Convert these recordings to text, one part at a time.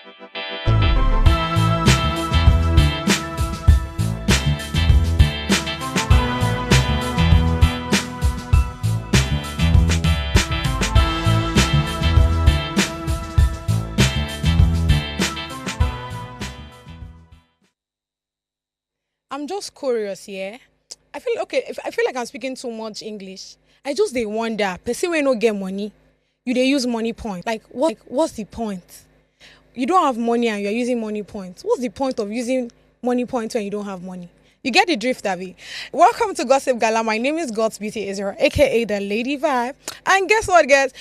I'm just curious, yeah. I feel okay. If I feel like I'm speaking too much English, I just they wonder. Person when no get money, you they use money point. Like what's the point? You don't have money and you're using money points. What's the point of using money points when you don't have money? You get the drift, Abby. Welcome to Gossip Gala. My name is God's Beauty Israel, aka the Lady Vibe. And guess what, guys?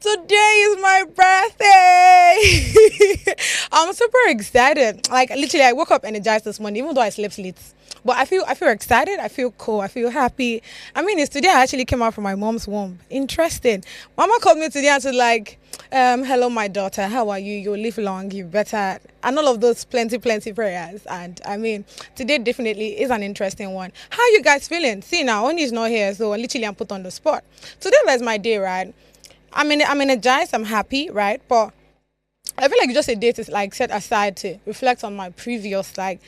Today is my birthday. I'm super excited. Like literally, I woke up energized this morning, even though I slept late. But I feel excited. I feel cool. I feel happy. I mean, it's today I actually came out from my mom's womb. Interesting. Mama called me today and said like, hello, my daughter. How are you? You'll live long. You better. And all of those plenty prayers. And I mean, today definitely is an interesting one. How you guys feeling? See now, Oni is not here, so literally I'm put on the spot. Today is my day, right? I'm energized. I'm happy, right? But I feel like it's just a day to like set aside to reflect on my previous like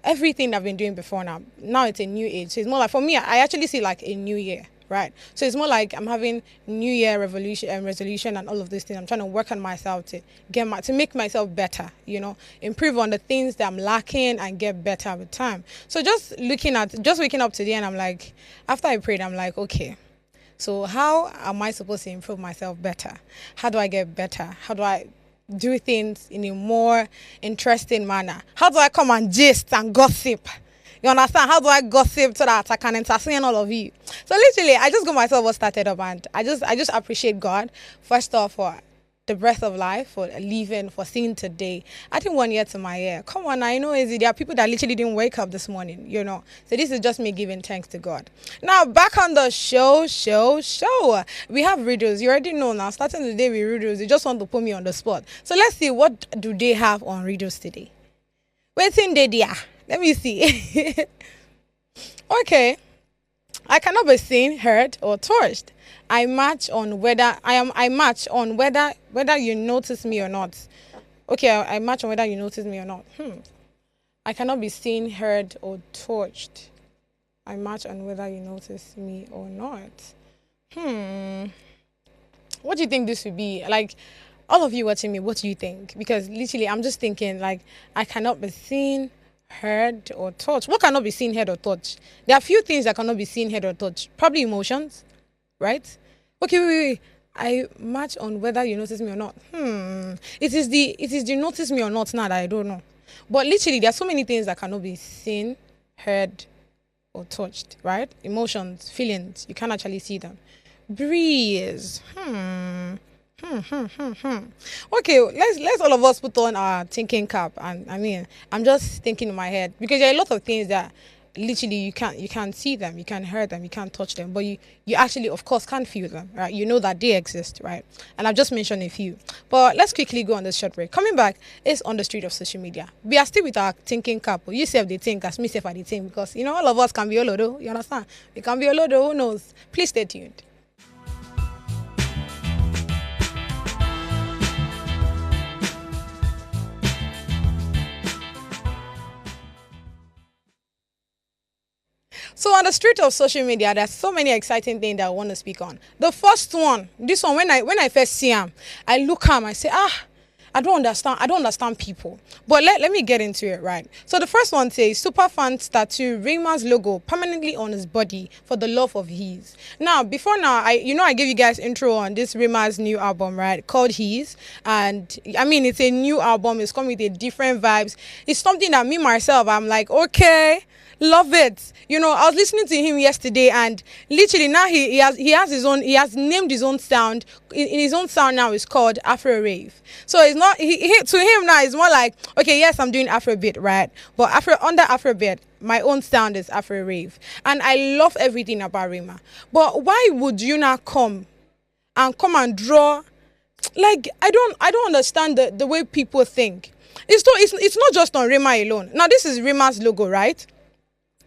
everything I've been doing before now. Now it's a new age. So it's more like for me, I actually see like a new year, right? So it's more like I'm having New Year revolution and resolution and all of these things. I'm trying to work on myself to to make myself better, you know, improve on the things that I'm lacking and get better with time. So just waking up today and I'm like, after I prayed, I'm like, okay. So how am I supposed to improve myself better? How do I get better? How do I do things in a more interesting manner? How do I come and gist and gossip? You understand? How do I gossip so that I can entertain all of you? So literally, I just got myself all started up and I just appreciate God, first off, for the breath of life, for living, for seeing today. I think 1 year to my year. Come on, I know there are people that literally didn't wake up this morning, you know. So this is just me giving thanks to God. Now, back on the show. We have riddles. You already know now. Starting today with riddles, you just want to put me on the spot. So let's see, what do they have on riddles today? Waiting there, dear. Let me see. Okay. I cannot be seen, heard, or touched. I match on whether you notice me or not. Okay, I match on whether you notice me or not. I cannot be seen, heard, or touched. I match on whether you notice me or not. What do you think this would be? Like, all of you watching me, what do you think? Because literally, I'm just thinking, like, I cannot be seen, heard, or touched. What cannot be seen, heard, or touched? There are few things that cannot be seen, heard, or touched. Probably emotions, right? Okay, wait. I match on whether you notice me or not. It is the notice me or not now that I don't know. But literally, there are so many things that cannot be seen, heard, or touched, right? Emotions, feelings, you can't actually see them. Breeze. Okay, let's all of us put on our thinking cap, and I mean, I'm just thinking in my head because there are a lot of things that literally you can't see them, you can't hear them, you can't touch them, but you actually of course can't feel them, right? You know that they exist, right? And I've just mentioned a few, but let's quickly go on this short break. Coming back is on the street of social media. We are still with our thinking cap. You say they think as me say for the thing, because you know all of us can be olodo, you understand? We can be olodo, who knows? Please stay tuned. So on the street of social media, there's so many exciting things that I want to speak on. The first one, this one, when I first see him, I look at him, I say, I don't understand people. But let me get into it, right? So the first one says, Superfan tattoo Rema's logo permanently on his body for the love of his. Now, before now, I gave you guys intro on this Rema's new album, right? Called His. And I mean, it's a new album. It's coming with a different vibes. It's something that me, myself, I'm like, okay, love it. You know, I was listening to him yesterday, and literally now he has named his own sound. In his own sound now, is called Afro Rave. So it's not to him now. It's more like, okay, yes, I'm doing Afrobeat, right? But under Afrobeat, my own sound is Afro Rave, and I love everything about Rema. But why would you not come and draw? Like, I don't understand the way people think. It's not just on Rema alone. Now this is Rema's logo, right?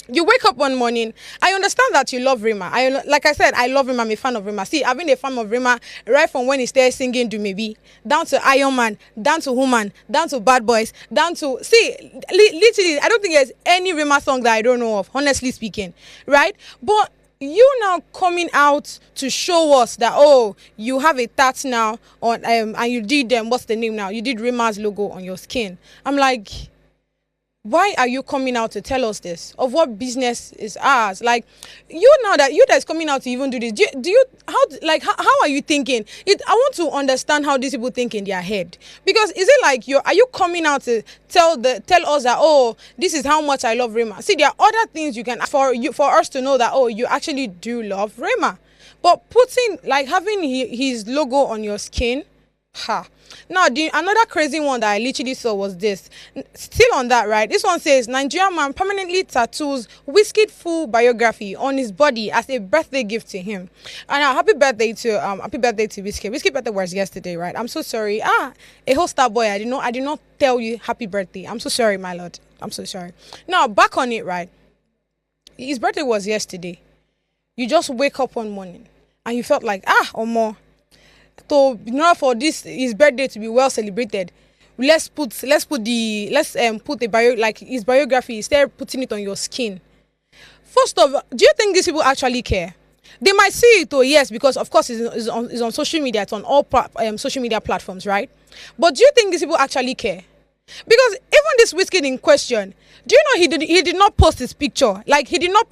You wake up one morning. I understand that you love Rema. Like I said, I love Rema. I'm a fan of Rema. See, I've been a fan of Rema right from when he started singing "Do Maybe," down to Iron Man, down to Woman, down to Bad Boys, down to literally. I don't think there's any Rema song that I don't know of. Honestly speaking, right? But you now coming out to show us that, oh, you have a tat now on and you did what's the name now? You did Rema's logo on your skin. I'm like, why are you coming out to tell us this? Of what business is ours? Like, you that's coming out to even do this. How are you thinking? I want to understand how these people think in their head. Because is it like are you coming out to tell us that, oh, this is how much I love Rema? See, there are other things you can for us to know that, oh, you actually do love Rema. But putting having his logo on your skin, ha. Now, another crazy one that I literally saw was this. Still on that, right? This one says, Nigerian man permanently tattoos Wizkid full biography on his body as a birthday gift to him. And happy birthday to Wizkid. Wizkid birthday was yesterday, right? I'm so sorry. A whole star boy. I did not tell you happy birthday. I'm so sorry, my lord. I'm so sorry. Now, back on it, right? His birthday was yesterday. You just wake up one morning and you felt like, or more. So, for his birthday to be well celebrated, let's put his biography, instead of putting it on your skin. First of all, do you think these people actually care? They might see it, yes, because of course it's on social media, it's on all social media platforms, right? But do you think these people actually care? Because even this Wizkid in question, do you know he did not post his picture? Like, he did not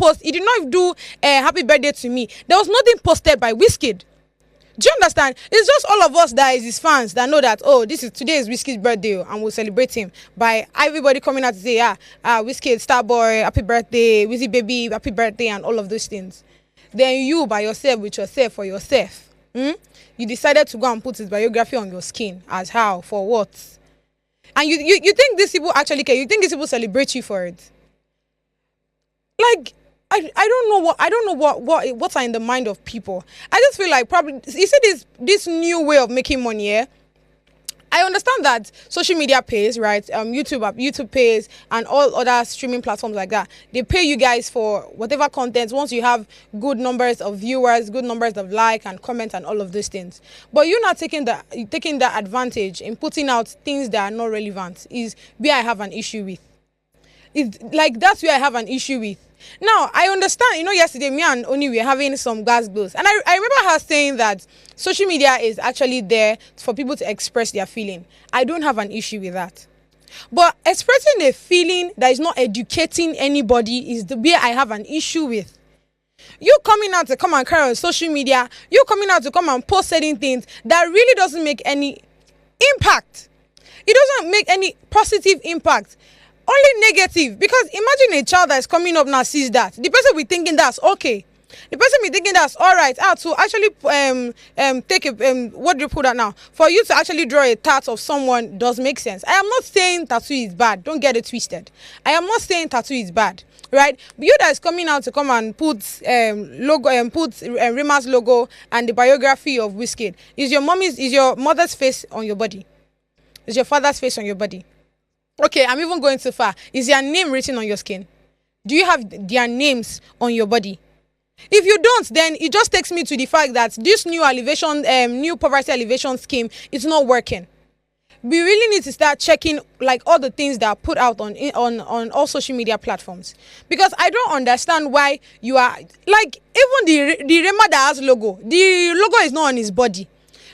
do happy birthday to me. There was nothing posted by Wizkid. Do you understand? It's just all of us that is his fans that know that, oh, today is Wizkid's birthday and we'll celebrate him by everybody coming out to say, Wizkid, Starboy, happy birthday, Wizzy baby, happy birthday, and all of those things. Then you by yourself, with yourself, for yourself, you decided to go and put his biography on your skin. As how? For what? And you think these people actually care? You think these people celebrate you for it? Like, I don't know what's in the mind of people. I just feel like probably you see this new way of making money. Yeah, I understand that social media pays, right? YouTube pays, and all other streaming platforms like that. They pay you guys for whatever content. Once you have good numbers of viewers, good numbers of like and comment and all of those things. But you're not taking that advantage in putting out things that are not relevant. Is where I have an issue with. That's where I have an issue with. Now, I understand, yesterday me and Oni were having some gas bills. And I remember her saying that social media is actually there for people to express their feeling. I don't have an issue with that. But expressing a feeling that is not educating anybody is the way I have an issue with. You coming out to come and cry on social media, you coming out to come and post certain things that really doesn't make any impact. It doesn't make any positive impact. Only negative. Because imagine a child that is coming up now sees that. The person will be thinking that's okay. The person will be thinking that's all right. To actually take what do you put out now? For you to actually draw a tattoo of someone does make sense. I am not saying tattoo is bad. Don't get it twisted. I am not saying tattoo is bad. Right? But you that is coming out to come and put Rema's logo and the biography of Wizkid. Is your mother's face on your body? Is your father's face on your body? Okay, I'm even going too far. Is their name written on your skin? Do you have their names on your body? If you don't, then it just takes me to the fact that this new poverty alleviation scheme is not working. We really need to start checking all the things that are put out on all social media platforms. Because I don't understand why you are even the Rema that has logo. The logo is not on his body.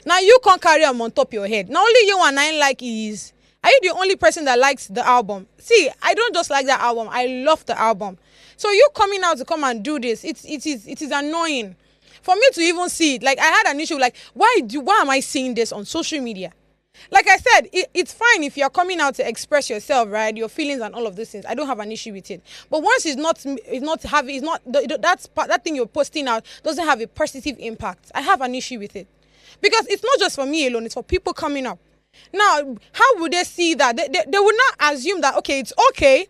Now you can't carry them on top of your head. Now only you and I is. Are you the only person that likes the album? See, I don't just like that album. I love the album. So you coming out to come and do this, it is annoying. For me to even see it, I had an issue, why am I seeing this on social media? Like I said, it's fine if you're coming out to express yourself, right? Your feelings and all of these things. I don't have an issue with it. But once that thing you're posting out doesn't have a positive impact, I have an issue with it. Because it's not just for me alone, it's for people coming up. Now, how would they see that? They would not assume that, it's okay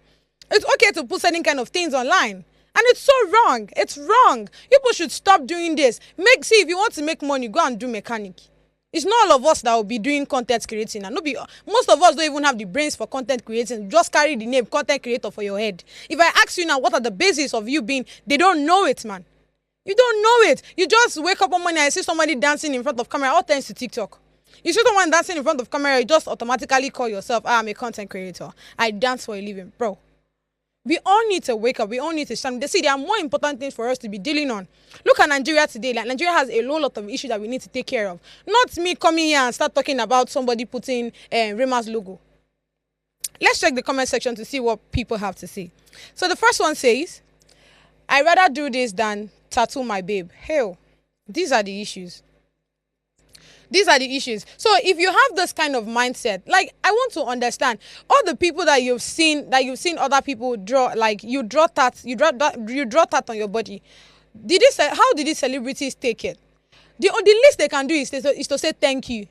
to put certain kind of things online. And it's so wrong. It's wrong. People should stop doing this. See, if you want to make money, go and do mechanic. It's not all of us that will be doing content creating. And no be most of us don't even have the brains for content creating. Just carry the name content creator for your head. If I ask you now, what are the basis of you being? They don't know it, man. You don't know it. You just wake up one morning and see somebody dancing in front of camera. All thanks to TikTok. You see someone dancing in front of camera, you just automatically call yourself, I'm a content creator. I dance for a living, bro. We all need to wake up. We all need to stand. They see there are more important things for us to be dealing on. Look at Nigeria today. Like Nigeria has a lot of issues that we need to take care of. Not me coming here and start talking about somebody putting Rema's logo. Let's check the comment section to see what people have to say. So the first one says, I'd rather do this than tattoo my babe. Hell, these are the issues. These are the issues. So if you have this kind of mindset, like I want to understand all the people that you've seen other people draw, like you draw tats on your body. How did these celebrities take it? The least they can do is to say thank you.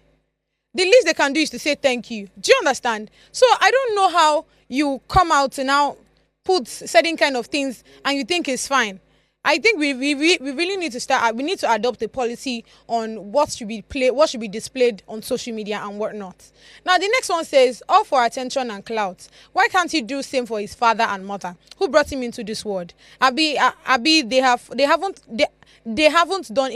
The least they can do is to say thank you. Do you understand? So I don't know how you come out to now put certain kind of things and you think it's fine. I think we really need to start. We need to adopt a policy on what should be displayed on social media and whatnot. Now the next one says, all for attention and clout. Why can't he do same for his father and mother who brought him into this world? Abi, they haven't done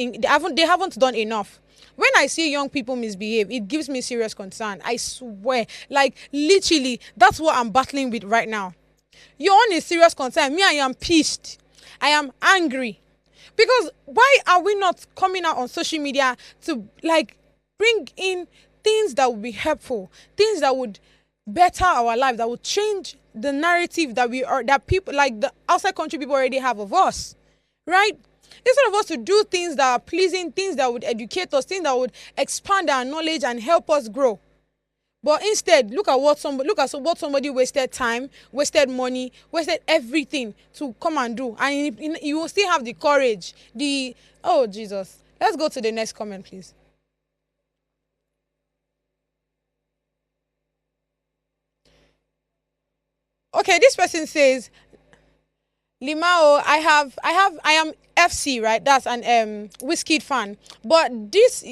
enough. When I see young people misbehave, it gives me serious concern. I swear, like literally, that's what I'm battling with right now. Your own is serious concern. Me, I am pissed. I am angry. Because why are we not coming out on social media to like bring in things that would be helpful, things that would better our life, that would change the narrative that people like the outside country people already have of us, right? Instead of us to do things that are pleasing, things that would educate us, things that would expand our knowledge and help us grow. But instead, look at what somebody wasted time, wasted money, wasted everything to come and do. And you will still have the courage. Oh, Jesus. Let's go to the next comment, please. Okay, this person says, Limao, I am FC, right? That's an Wizkid fan. But this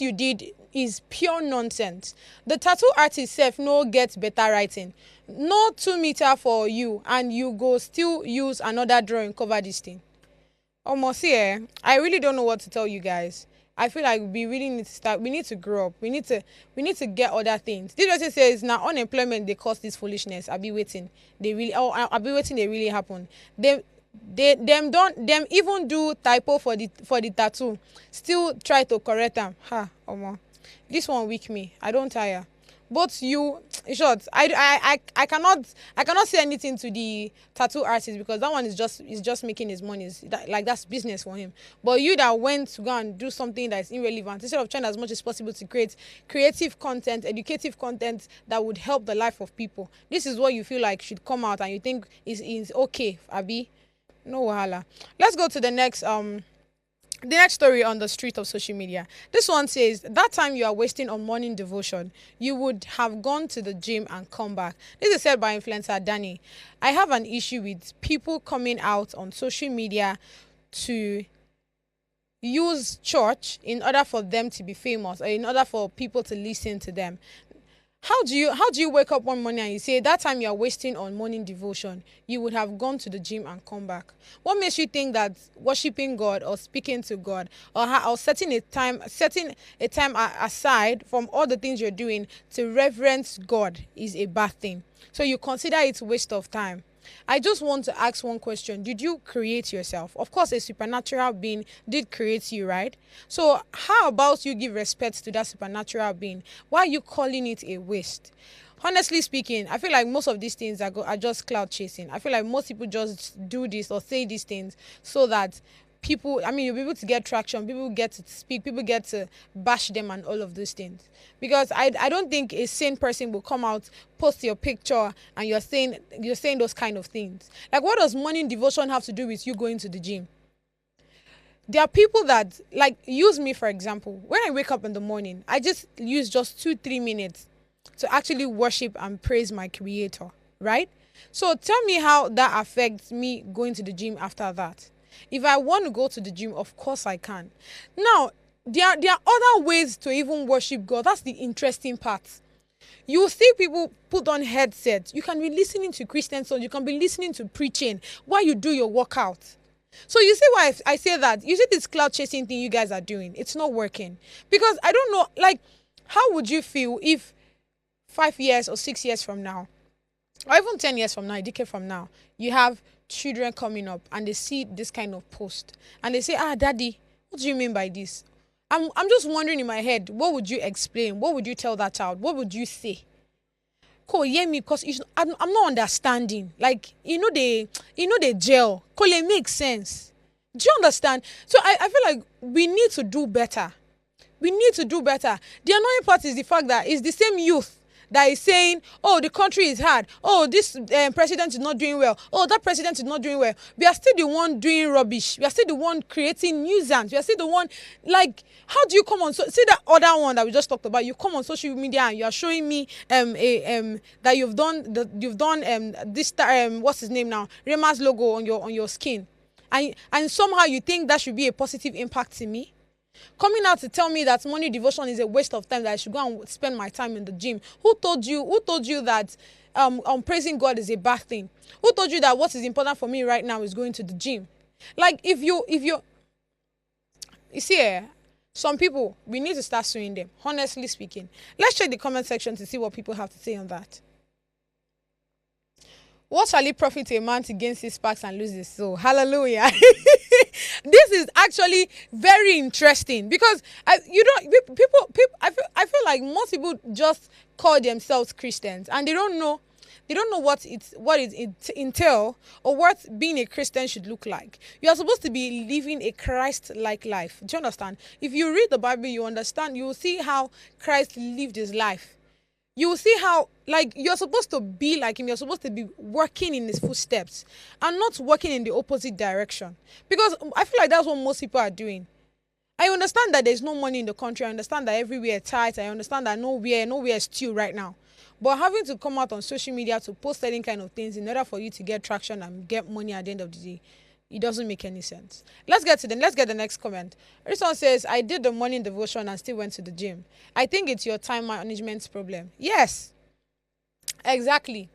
you did is pure nonsense. The tattoo artist self no get better writing. No 2 meter for you, and you go still use another drawing cover this thing. Almost here. I really don't know what to tell you guys. I feel like we really need to start. We need to grow up. We need to get other things. This person says now unemployment they cause this foolishness. I'll be waiting. I'll be waiting. They really happen. Them even do typo for the tattoo. Still try to correct them. This one weak me. I don't tire. But you, in short, I cannot say anything to the tattoo artist because that one is just making his money. That's business for him. But you that went to go and do something that is irrelevant, instead of trying as much as possible to create creative content, educative content that would help the life of people, this is what you feel like should come out and you think is okay, Abi. No wahala. Let's go to the next story on the street of social media. This one says, that time you are wasting on morning devotion, you would have gone to the gym and come back. This is said by influencer Danny. I have an issue with people coming out on social media to use church in order for them to be famous or in order for people to listen to them. How do you wake up one morning and you say that time you are wasting on morning devotion, you would have gone to the gym and come back? What makes you think that worshiping God or speaking to God or setting a time aside from all the things you're doing to reverence God is a bad thing? So you consider it a waste of time. I just want to ask one question. Did you create yourself? Of course, a supernatural being did create you, right? So how about you give respect to that supernatural being? Why are you calling it a waste? Honestly speaking, I feel like most of these things are just cloud chasing. I feel like most people just do this or say these things so that people, you'll be able to get traction, people get to speak, people get to bash them and all of those things. Because I don't think a sane person will come out, post your picture, and you're saying those kind of things. Like, what does morning devotion have to do with you going to the gym? There are people that, like, use me for example. When I wake up in the morning, I just use just 2-3 minutes to actually worship and praise my creator, right? So tell me how that affects me going to the gym after that. If I want to go to the gym, of course I can. Now, there are other ways to even worship God. That's the interesting part. You see people put on headsets. You can be listening to Christian songs. You can be listening to preaching while you do your workout. So you see why I say that? You see this cloud chasing thing you guys are doing. It's not working. Because I don't know, like, how would you feel if 5 years or 6 years from now, or even 10 years from now, a decade from now, you have children coming up and they see this kind of post and they say, daddy, what do you mean by this? I'm just wondering in my head, what would you explain? What would you tell that child? What would you say? Ko hear me, because I'm not understanding. Like, they gel. Ko it makes sense. Do you understand? So I feel like we need to do better. We need to do better. The annoying part is the fact that it's the same youth that is saying, oh, the country is hard. Oh, this president is not doing well. Oh, that president is not doing well. We are still the one doing rubbish. We are still the one creating nuisance. We are still the one, like, how do you come on? See that other one that we just talked about. You come on social media and you are showing me that you've done this what's his name now? Rema's logo on your skin, and somehow you think that should be a positive impact to me. Coming out to tell me that morning devotion is a waste of time, that I should go and spend my time in the gym. Who told you that praising God is a bad thing? Who told you that what is important for me right now is going to the gym? Like, if you see, some people, we need to start suing them, honestly speaking. Let's check the comment section to see what people have to say on that. What shall it profit a man to gain six packs and lose his soul? Hallelujah. This is actually very interesting, because I feel like most people just call themselves Christians and they don't know what it entail, or what being a Christian should look like. You are supposed to be living a Christ-like life. Do you understand? If you read the Bible, you understand. You will see how Christ lived his life. You will see how, like, you're supposed to be like him. You're supposed to be working in his footsteps and not working in the opposite direction. Because I feel like that's what most people are doing. I understand that there's no money in the country. I understand that everywhere is tight. I understand that nowhere is still right now. But having to come out on social media to post certain kind of things in order for you to get traction and get money at the end of the day, it doesn't make any sense. Let's get the next comment. This one says, I did the morning devotion and still went to the gym. I think it's your time management problem. Yes, exactly.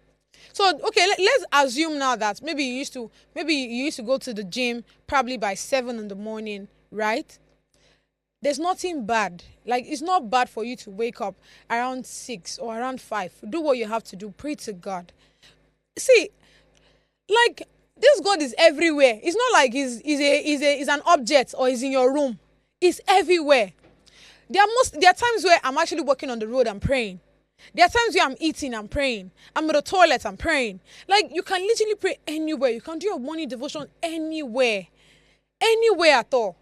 So, okay, let's assume now that maybe you used to go to the gym probably by 7 in the morning, right? There's nothing bad. Like, it's not bad for you to wake up around 6 or around 5. Do what you have to do. Pray to God. See, like, this God is everywhere. It's not like he's an object or he's in your room. He's everywhere. There are times where I'm actually walking on the road and praying. There are times where I'm eating and praying. I'm in the toilet and praying. Like, you can literally pray anywhere. You can do your morning devotion anywhere. Anywhere at all.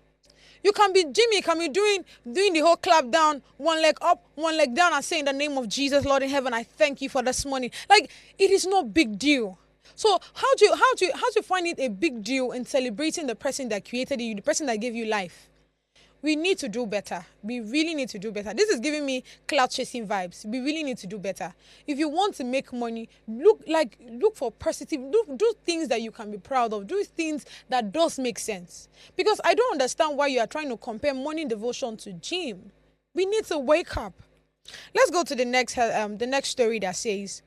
You can be gymming, you can be doing the whole clap down, one leg up, one leg down, and saying, in the name of Jesus, Lord in heaven, I thank you for this morning. Like, it is no big deal. So how do you find it a big deal in celebrating the person that created you, the person that gave you life? We need to do better. We really need to do better. This is giving me cloud chasing vibes. We really need to do better. If you want to make money, look for positive, do things that you can be proud of. Do things that does make sense. Because I don't understand why you are trying to compare morning devotion to gym. We need to wake up. Let's go to the next story that says,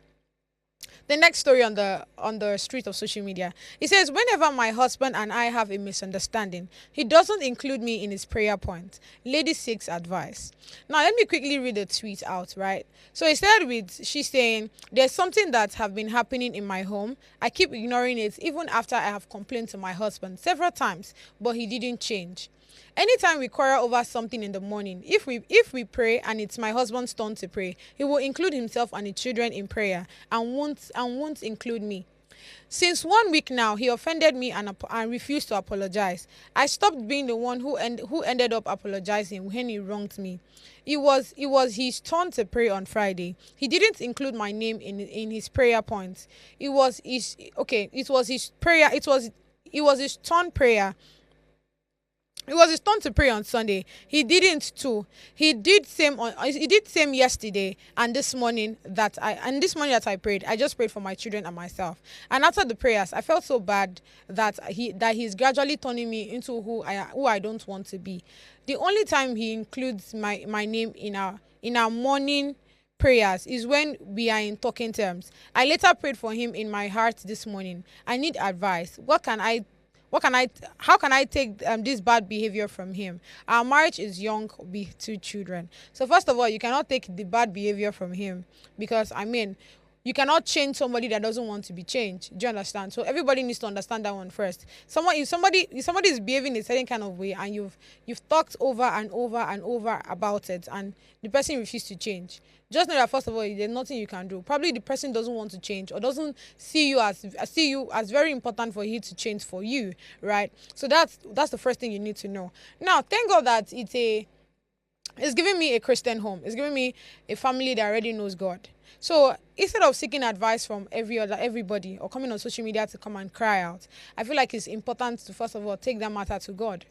the next story on the street of social media. It says, whenever my husband and I have a misunderstanding, he doesn't include me in his prayer point. Lady seeks advice. Now, let me quickly read the tweet out, right? So it started with, she's saying, there's something that have been happening in my home. I keep ignoring it even after I have complained to my husband several times, but he didn't change. Anytime we quarrel over something in the morning, if we pray and it's my husband's turn to pray, he will include himself and his children in prayer and won't include me. Since 1 week now, he offended me and refused to apologize. I stopped being the one who ended up apologizing when he wronged me. It was his turn to pray on Friday. He didn't include my name in his prayer points. It was his turn prayer. it was his turn to pray on Sunday. He didn't too. He did same yesterday and this morning that I prayed, I just prayed for my children and myself. And after the prayers, I felt so bad that he's gradually turning me into who I don't want to be. The only time he includes my name in our morning prayers is when we are in talking terms. I later prayed for him in my heart this morning. I need advice. How can I take this bad behavior from him? Our marriage is young with 2 children. So first of all, you cannot take the bad behavior from him because, I mean, you cannot change somebody that doesn't want to be changed. Do you understand? So everybody needs to understand that one first. If somebody is behaving a certain kind of way and you've talked over and over and over about it and the person refuses to change, just know that first of all, there's nothing you can do. Probably the person doesn't want to change or doesn't see you as very important for he to change for you, right? So that's the first thing you need to know. Now, thank God that it's giving me a Christian home. It's giving me a family that already knows God. So instead of seeking advice from everybody or coming on social media to come and cry out, I feel like it's important to first of all take that matter to God,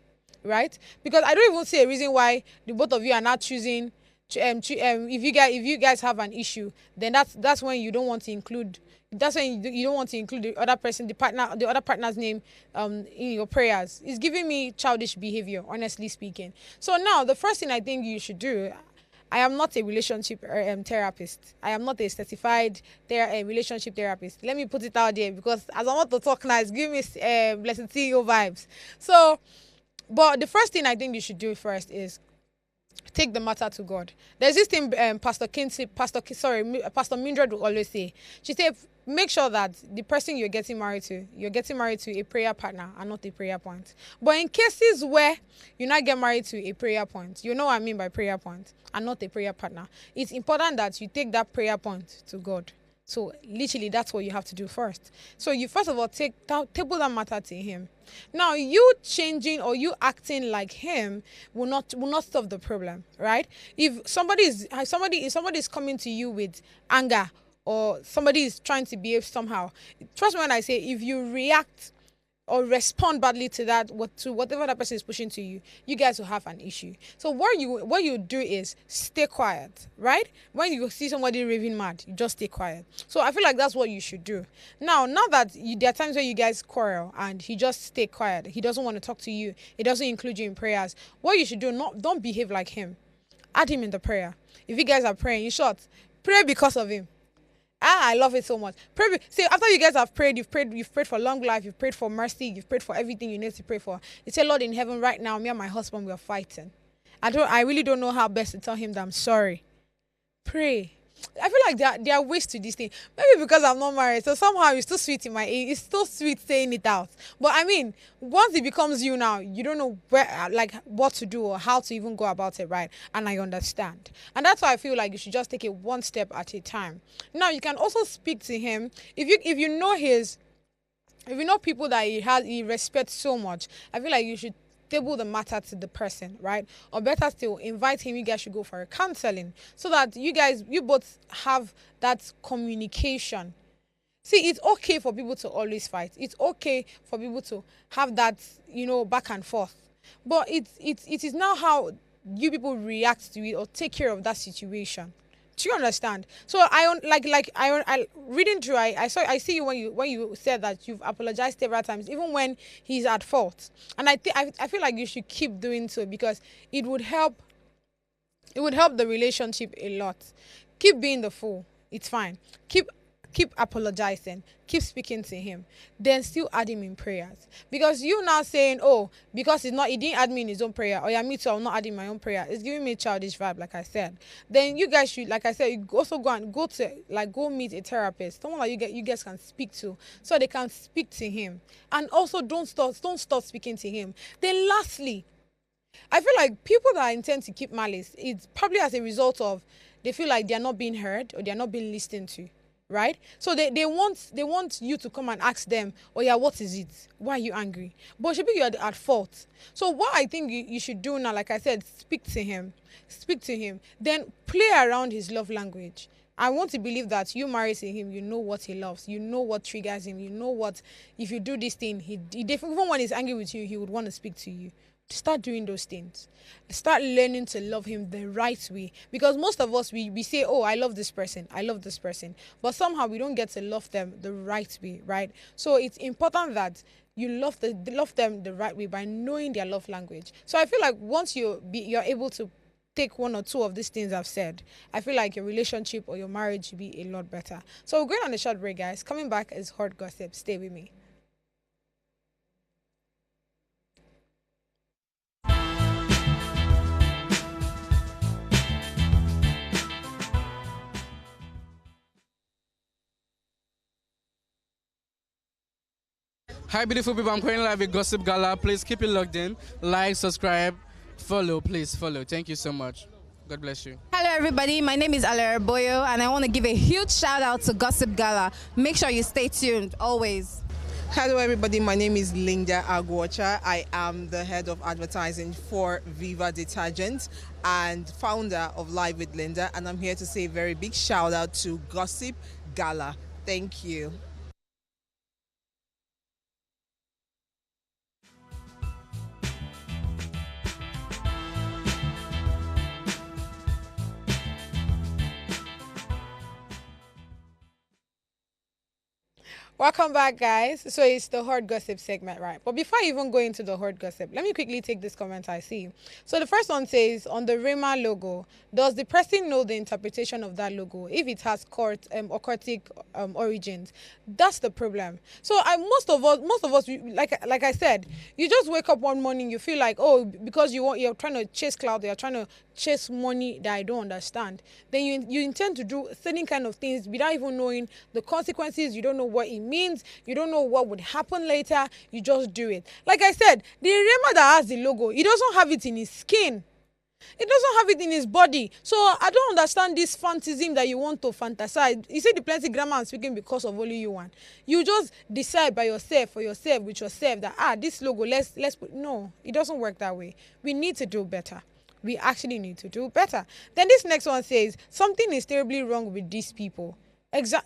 right? Because I don't even see a reason why the both of you are not choosing. If you guys have an issue, then that's when you don't want to include. That's when you don't want to include the other person, the other partner's name, in your prayers. It's giving me childish behavior, honestly speaking. So now, the first thing I think you should do. I am not a relationship therapist. I am not a certified relationship therapist. Let me put it out there because as I want to talk nice, give me blessed CEO vibes. So, but the first thing I think you should do first is take the matter to God. There's this thing Pastor Mildred will always say. She said, make sure that the person you're getting married to a prayer partner and not a prayer point. But in cases where you not get married to a prayer point, you know what I mean by prayer point, and not a prayer partner, it's important that you take that prayer point to God. So literally, that's what you have to do first. So you first of all table that matter to him. Now, you changing or you acting like him will not solve the problem, right? If somebody is coming to you with anger or somebody is trying to behave somehow, trust me when I say if you react or respond badly to whatever that person is pushing to you, you guys will have an issue. So what you do is stay quiet, right? When you see somebody raving mad, you just stay quiet. So I feel like that's what you should do. Now that there are times where you guys quarrel and he just stay quiet, he doesn't want to talk to you, he doesn't include you in prayers. What you should do, don't behave like him. Add him in the prayer. If you guys are praying, in short, pray because of him. I love it so much. See, after you guys have prayed, you've prayed for long life, you've prayed for mercy, you've prayed for everything you need to pray for. You say, Lord in heaven, right now, me and my husband, we are fighting. I really don't know how best to tell him that I'm sorry. Pray. I feel like there are ways to this thing. Maybe because I'm not married, so somehow it's still sweet in my ear. It's still sweet saying it out. But I mean, once it becomes you now, you don't know what to do or how to even go about it, right? And I understand. And that's why I feel like you should just take it one step at a time. Now, you can also speak to him. If you know people that he respects so much, I feel like you should table the matter to the person, right? Or better still, invite him. You guys should go for a counseling so that you both have that communication. See, it's okay for people to always fight. It's okay for people to have that, back and forth. But it is now how you people react to it or take care of that situation. Do you understand? So I reading through. I see you when you said that you've apologized several times, even when he's at fault. And I feel like you should keep doing so because it would help. It would help the relationship a lot. Keep being the fool. It's fine. Keep apologizing, keep speaking to him, then still add him in prayers. Because you now saying, oh, because he didn't add me in his own prayer, or yeah, me too, I'll not add in my own prayer. It's giving me a childish vibe, like I said. Then you guys should, like I said, you also go meet a therapist, someone that you guys can speak to, so they can speak to him. And also don't stop speaking to him. Then lastly, I feel like people that intend to keep malice, it's probably as a result of they feel like they're not being heard or they're not being listened to. Right? So they want you to come and ask them, oh yeah, what is it? Why are you angry? But should be you're at fault. So what I think you should do now, like I said, speak to him, then play around his love language. I want to believe that you marry to him, you know what he loves, you know what triggers him, you know what, if you do this thing, he even when he's angry with you, he would want to speak to you. Start doing those things. Start learning to love him the right way. Because most of us, we say, oh, I love this person. I love this person. But somehow we don't get to love them the right way, right? So it's important that you love them the right way by knowing their love language. So I feel like once you're able to take one or two of these things I've said, I feel like your relationship or your marriage will be a lot better. So we're going on a short break, guys. Coming back is hot gossip. Stay with me. Hi, beautiful people. I'm currently live with Gossip Gala. Please keep it logged in. Like, subscribe, follow. Please follow. Thank you so much. God bless you. Hello, everybody. My name is Alera Boyo, and I want to give a huge shout out to Gossip Gala. Make sure you stay tuned always. Hello, everybody. My name is Linda Agwocha. I am the head of advertising for Viva Detergent and founder of Live with Linda. And I'm here to say a very big shout out to Gossip Gala. Thank you. Welcome back, guys. So it's the hot gossip segment, right? But before I even go into the hot gossip, let me quickly take this comment I see. So the first one says, on the Rema logo, does the person know the interpretation of that logo if it has occultic origins? That's the problem. So most of us, like I said, you just wake up one morning, you feel like, oh, because you're trying to chase cloud, you're trying to chase money that I don't understand. Then you intend to do certain kind of things without even knowing the consequences. You don't know what it means. You don't know what would happen later. You just do it. Like I said, the Rema that has the logo, he doesn't have it in his skin. It doesn't have it in his body. So I don't understand this fantasism that you want to fantasize. You see the plenty grammar I'm speaking because of only you one. You just decide by yourself, for yourself, with yourself that this logo, let's put. No, it doesn't work that way. We need to do better. We actually need to do better. Then this next one says something is terribly wrong with these people.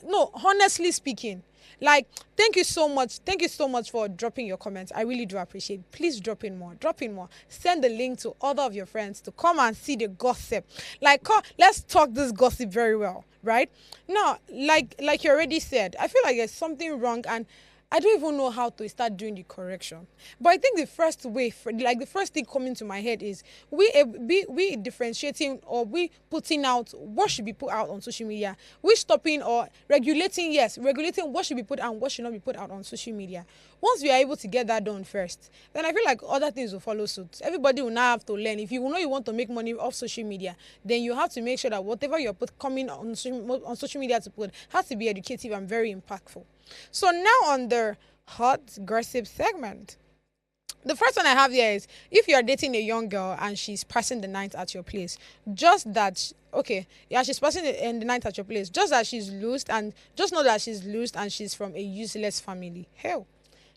No, honestly speaking, like, thank you so much. Thank you so much for dropping your comments. I really do appreciate it. Please drop in more. Drop in more. Send the link to other of your friends to come and see the gossip. Like, let's talk this gossip very well, right? Now, like you already said, I feel like there's something wrong, and I don't even know how to start doing the correction. But I think the first way, like the first thing coming to my head is we differentiating, or we putting out what should be put out on social media. We stopping or regulating, yes, regulating what should be put out and what should not be put out on social media. Once we are able to get that done first, then I feel like other things will follow suit. Everybody will now have to learn. If you know you want to make money off social media, then you have to make sure that whatever you're coming on social media to put has to be educative and very impactful. So now on the hot gossip segment, the first one I have here is if you are dating a young girl and she's passing the night at your place, just that, okay, yeah, she's passing the night at your place, just that she's loosed, and just know that she's loosed and she's from a useless family. Hell,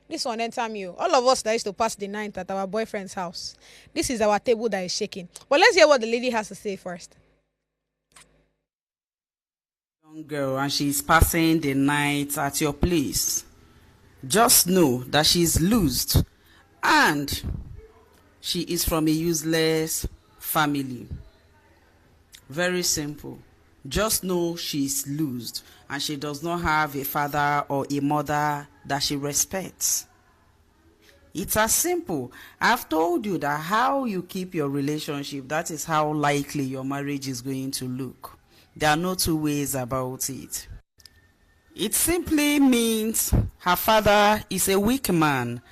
this one enter me. All of us that used to pass the night at our boyfriend's house, this is our table that is shaking. But let's hear what the lady has to say first. Young girl and she's passing the night at your place, just know that she's loosed and she is from a useless family. Very simple. Just know she's loosed and she does not have a father or a mother that she respects. It's as simple. I've told you that how you keep your relationship, that is how likely your marriage is going to look. There are no two ways about it. It simply means her father is a weak man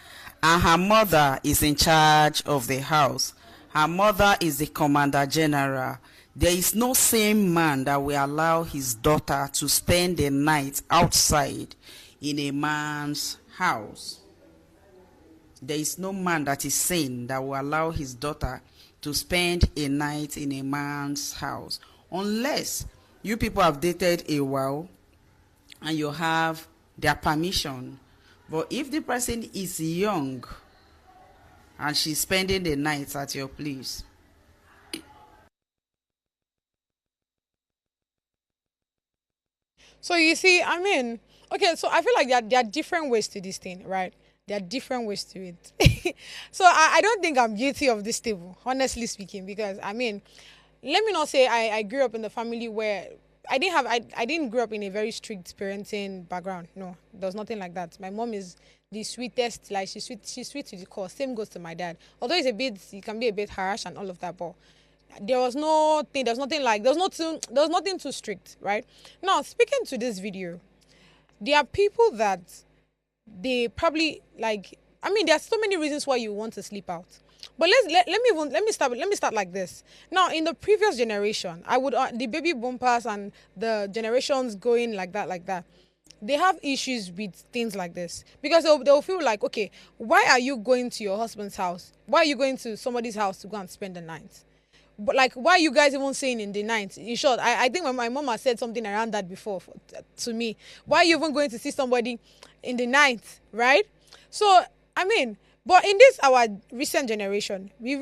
and her mother is in charge of the house. Her mother is the commander general. There is no sane man that will allow his daughter to spend the night outside in a man's house. There is no man that is sane that will allow his daughter to spend a night in a man's house, unless you people have dated a while and you have their permission. But if the person is young and she's spending the night at your place, So you see, I mean, okay, so I feel like there are different ways to this thing, right? There are different ways to it. So I don't think I'm guilty of this table, honestly speaking, because I mean, let me not say I grew up in the family where I didn't grow up in a very strict parenting background. No, there was nothing like that. My mom is the sweetest, like she's sweet to the core. Same goes to my dad. Although he can be a bit harsh and all of that, but there was nothing too strict, right? Now, speaking to this video, there are people that they probably like, I mean, there are so many reasons why you want to sleep out. But let me start like this. Now, in the previous generation, I would the baby boomers and the generations going like that, they have issues with things like this because they'll feel like, okay, why are you going to your husband's house? Why are you going to somebody's house to go and spend the night? But like, why are you guys even saying in the night? In short, I think when my mom has said something around that before to me. Why are you even going to see somebody in the night, right? So I mean, but in this our recent generation, we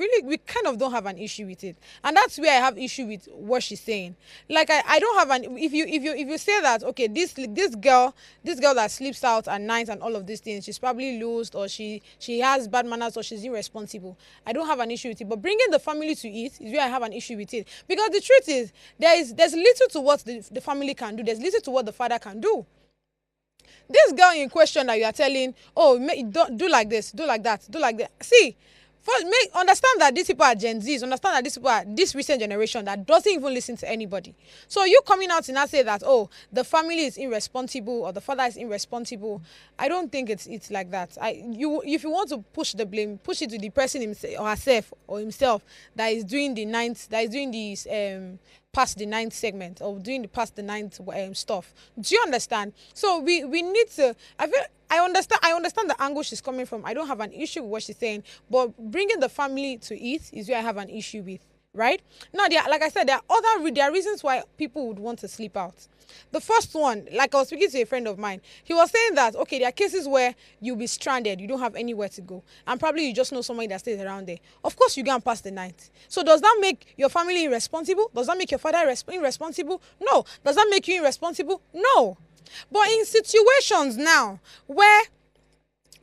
kind of don't have an issue with it, and that's where I have issue with what she's saying. Like I don't have an if you say that, okay, this girl that sleeps out at night and all of these things, she's probably loose, or she has bad manners, or she's irresponsible. I don't have an issue with it, but bringing the family to it is where I have an issue with it, because the truth is there's little to what the family can do. There's little to what the father can do. This girl in question that you are telling, oh, don't do like this, do like that, do like that. See, first, understand that these people are Gen Zs. Understand that these people are this recent generation that doesn't even listen to anybody. So you coming out and now say that, oh, the family is irresponsible or the father is irresponsible. I don't think it's like that. If you want to push the blame, push it to the person himself or herself or himself that is doing this past the ninth segment or doing the past the ninth stuff. Do you understand? So we need to. I understand the angle she's coming from. I don't have an issue with what she's saying, but bringing the family to it is where I have an issue with. Right now, like I said, there are reasons why people would want to sleep out. The first one, like I was speaking to a friend of mine, he was saying that, okay, there are cases where you'll be stranded, you don't have anywhere to go, and probably you just know somebody that stays around there. Of course, you can't pass the night. So does that make your family irresponsible? Does that make your father irresponsible? No. Does that make you irresponsible? No. But in situations now where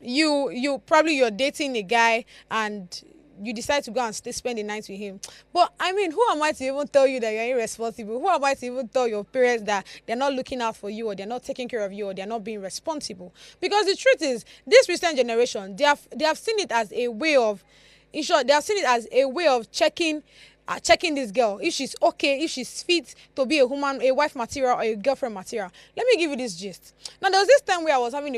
you're dating a guy and you decide to go and spend the night with him. But I mean, who am I to even tell you that you're irresponsible? Who am I to even tell your parents that they're not looking out for you, or they're not taking care of you, or they're not being responsible? Because the truth is, this recent generation, they have seen it as a way of, in short, they have seen it as a way of checking this girl, if she's okay, if she's fit to be a wife material or a girlfriend material. Let me give you this gist. Now, there was this time where I was having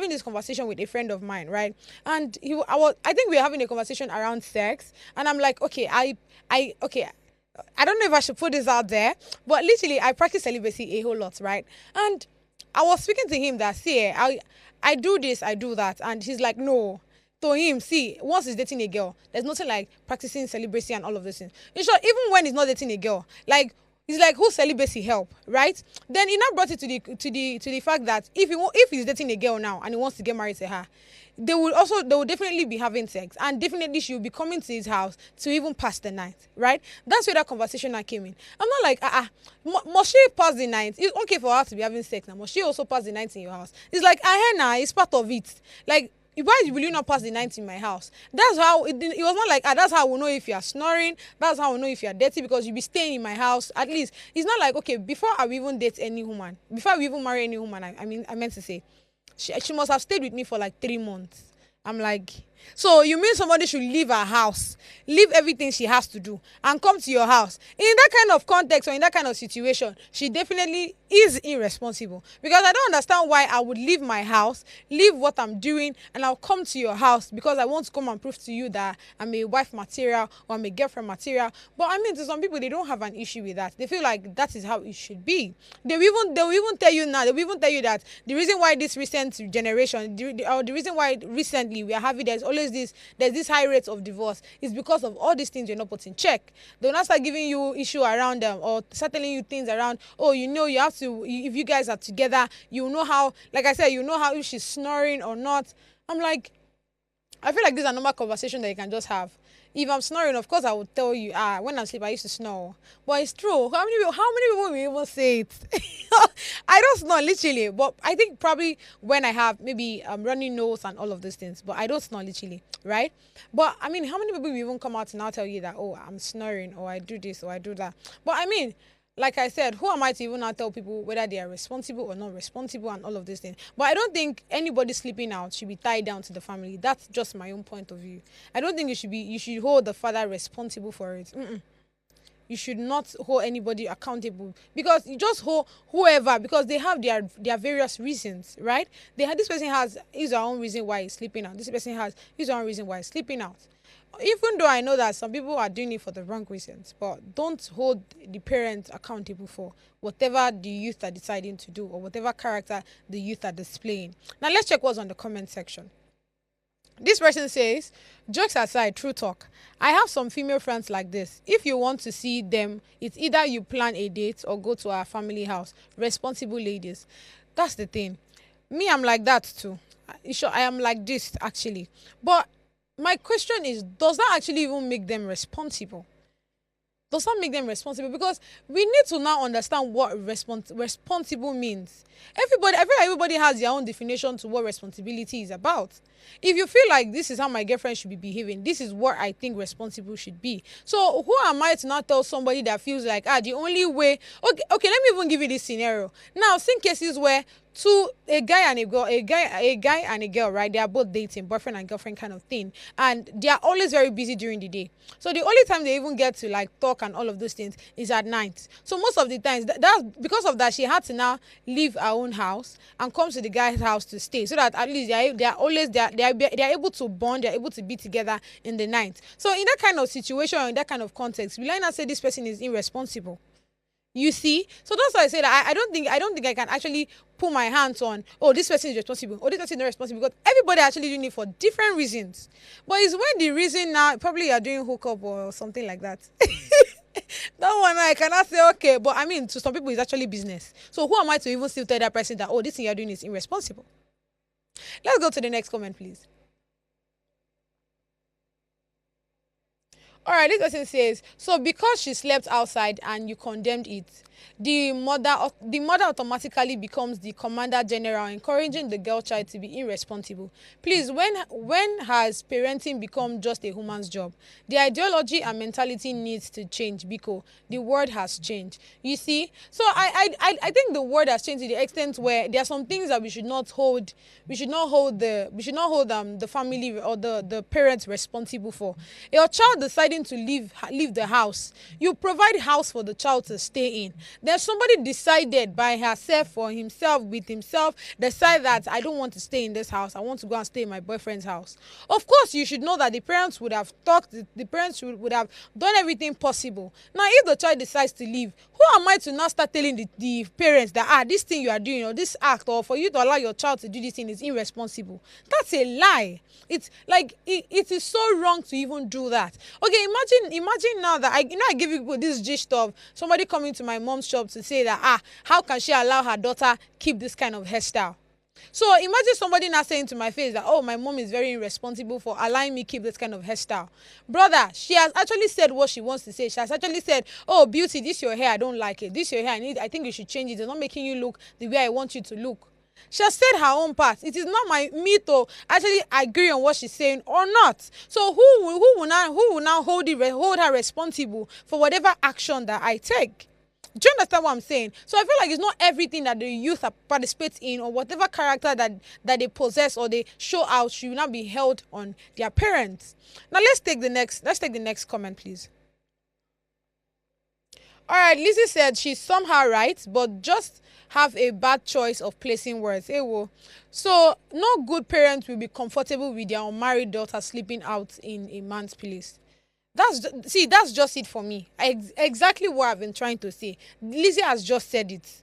this conversation with a friend of mine, right? And I think we were having a conversation around sex, and I'm like, okay, I don't know if I should put this out there, but literally, I practice celibacy a whole lot, right? And I was speaking to him that, see, I do this, I do that, and he's like, no. To him, see, once he's dating a girl, there's nothing like practicing celibacy and all of those things. In short, even when he's not dating a girl, like, he's like, who's celibacy help, right? Then he now brought it to the fact that if he's dating a girl now and he wants to get married to her, they will definitely be having sex, and definitely she will be coming to his house to even pass the night, right? That's where that conversation now came in. I'm not like, must she pass the night? It's okay for her to be having sex now. Must she also pass the night in your house? It's like, it's part of it. Like, why will you not pass the night in my house? That's how it was not like, that's how we know if you are snoring. That's how we know if you are dirty, because you'll be staying in my house. At least it's not like, okay, before I will even date any woman, before I will even marry any woman, I meant to say, she must have stayed with me for like 3 months. I'm like, so you mean somebody should leave her house, leave everything she has to do, and come to your house? In that kind of context or in that kind of situation, she definitely is irresponsible. Because I don't understand why I would leave my house, leave what I'm doing, and I'll come to your house because I want to come and prove to you that I'm a wife material or I'm a girlfriend material. But I mean, to some people, they don't have an issue with that. They feel like that is how it should be. They'll even tell you now, that the reason why this recent generation, the reason why recently we are having, there's this high rate of divorce is because of all these things you're not put in check. They'll not start giving you issue around them, or start telling you things around, oh, you have to, if you guys are together, you know how, like I said, you know how if she's snoring or not. I'm like, I feel like this is a normal conversation that you can just have. If I'm snoring, of course I would tell you, when I sleep I used to snore. But it's true. How many people will even say it? I don't snore literally, but I think probably when I have maybe running nose and all of those things, but I don't snore literally, right? But I mean, how many people will even come out and now tell you that, oh, I'm snoring, or I do this, or I do that? But I mean, like I said, who am I to even now tell people whether they are responsible or not responsible and all of these things? But I don't think anybody sleeping out should be tied down to the family. That's just my own point of view. I don't think you should hold the father responsible for it. You should not hold anybody accountable, because you just hold whoever, because they have their various reasons, right? This person has his own reason why he's sleeping out. This person has his own reason why he's sleeping out. Even though I know that some people are doing it for the wrong reasons, but don't hold the parents accountable for whatever the youth are deciding to do or whatever character the youth are displaying. Now let's check what's on the comment section. This person says, jokes aside, true talk. I have some female friends like this. If you want to see them, it's either you plan a date or go to our family house. Responsible ladies. That's the thing. Me, I'm like that too. I am like this actually. But my question is, does that actually even make them responsible? Does that make them responsible? Because we need to now understand what responsible means. I feel like everybody has their own definition to what responsibility is about. If you feel like this is how my girlfriend should be behaving, this is what I think responsible should be. So who am I to not tell somebody that feels like, the only way, okay, let me even give you this scenario. Now, seen cases where a guy and a girl, right? They are both dating, boyfriend and girlfriend kind of thing, and they are always very busy during the day. So the only time they even get to like talk and all of those things is at night. So most of the times, that's because of that, she had to now leave her own house and come to the guy's house to stay, so that at least they are able to bond, they are able to be together in the night. So in that kind of situation, or in that kind of context, will I not say this person is irresponsible? You see? So that's why I say that I don't think I can actually put my hands on, oh, this person is responsible, or this person is not responsible, because everybody actually doing it for different reasons. But it's when the reason now, probably you're doing hookup or something like that. That one I cannot say, okay, but I mean, to some people it's actually business. So who am I to even still tell that person that, oh, this thing you're doing is irresponsible? Let's go to the next comment, please. All right, this person says, so because she slept outside and you condemned it, the mother automatically becomes the commander general, encouraging the girl child to be irresponsible. Please, when has parenting become just a human's job? The ideology and mentality needs to change, because the world has changed. You see, so I think the world has changed to the extent where there are some things that we should not hold the family or the parents responsible for. Your child deciding to leave the house, you provide house for the child to stay in. There's somebody decided by herself or himself with himself, decide that I don't want to stay in this house, I want to go and stay in my boyfriend's house. Of course, you should know that the parents would have talked, the parents would have done everything possible. Now, if the child decides to leave, who am I to now start telling the parents that this thing you are doing, or this act, or for you to allow your child to do this thing is irresponsible? That's a lie. It's like it is so wrong to even do that. Okay, imagine now that I give you this gist of somebody coming to my mom's shop to say that how can she allow her daughter keep this kind of hairstyle? So imagine somebody now saying to my face that, oh, my mom is very irresponsible for allowing me keep this kind of hairstyle. Brother, she has actually said what she wants to say. She has actually said, oh, beauty, this your hair, I don't like it. This your hair, I think you should change it. It's not making you look the way I want you to look. She has said her own part. It is not me to actually agree on what she's saying or not. So who will now hold her responsible for whatever action that I take? Do you understand what I'm saying? So I feel like it's not everything that the youth participate in, or whatever character that they possess or they show out should not be held on their parents. Now let's take the next comment, please. All right, Lizzie said she's somehow right, but just have a bad choice of placing words. So no good parent will be comfortable with their unmarried daughter sleeping out in a man's place. That's just it for me. Exactly what I've been trying to say. Lizzie has just said it.